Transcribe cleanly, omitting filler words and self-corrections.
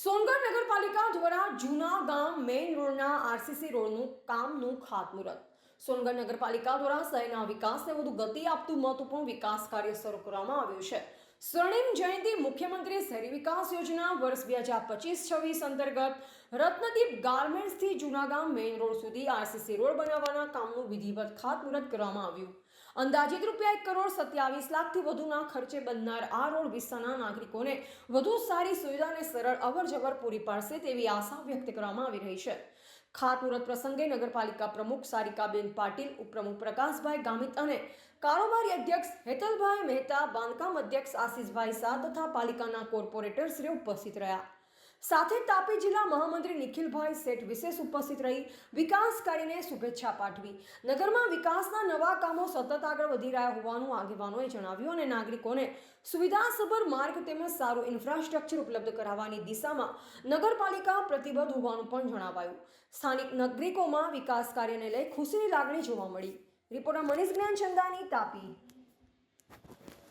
સોનગઢ નગરપાલિકા દ્વારા જૂના ગામ મેઇન રોડના આરસીસી રોડનું કામનું ખાતમુહૂર્ત. સોનગઢ નગરપાલિકા દ્વારા શહેરના વિકાસને વધુ ગતિ આપતું મહત્વપૂર્ણ વિકાસ કાર્ય શરૂ કરવામાં આવ્યું છે. સ્વર્ણિમ જયંતિ મુખ્યમંત્રી શહેરી વિકાસ યોજના વર્ષ 2025-26 અંતર્ગત રત્નદીપ ગાર્મેન્ટ્સથી જૂનાગામ મેઇન રોડ સુધી આરસીસી રોડ બનાવવાના કામનું વિધિવત ખાતમુહૂર્ત કરવામાં આવ્યું. અંદાજિત રૂપિયા 1,27,00,000થી વધુના ખર્ચે બનનાર આ રોડ વિસ્તારના નાગરિકોને વધુ સારી સુવિધા અને સરળ અવરજવર પૂરી પાડશે તેવી આશા વ્યક્ત કરવામાં આવી રહી છે. ખાતમુહૂર્ત પ્રસંગે નગરપાલિકા પ્રમુખ સારિકાબેન પાટીલ, ઉપપ્રમુખ પ્રકાશભાઈ ગામિત અને કારોબારી અધ્યક્ષ હેતલભાઈ મહેતા, બાંધકામ અધ્યક્ષ આશીષભાઈ શાહ તથા પાલિકાના કોર્પોરેટરશ્રીઓ ઉપસ્થિત રહ્યા. સાથે તાપી જિલ્લા મહામંત્રી નિખિલભાઈ શેઠ વિશેષ ઉપસ્થિત રહી વિકાસ કાર્યને શુભેચ્છા પાઠવી. નગરમાં વિકાસના નવા કામો સતત આગળ વધી રહ્યા હોવાનું આગેવાનોએ જણાવ્યું અને નાગરિકોને સુવિધાસભર માર્ગ તેમજ સારું ઇન્ફ્રાસ્ટ્રક્ચર ઉપલબ્ધ કરાવવાની દિશામાં નગરપાલિકા પ્રતિબદ્ધ હોવાનું પણ જણાવાયું. સ્થાનિક નાગરિકોમાં વિકાસ કાર્યને લઈ ખુશીની લાગણી જોવા મળી. રિપોર્ટર મનીષ જ્ઞાનચંદાની, તાપી.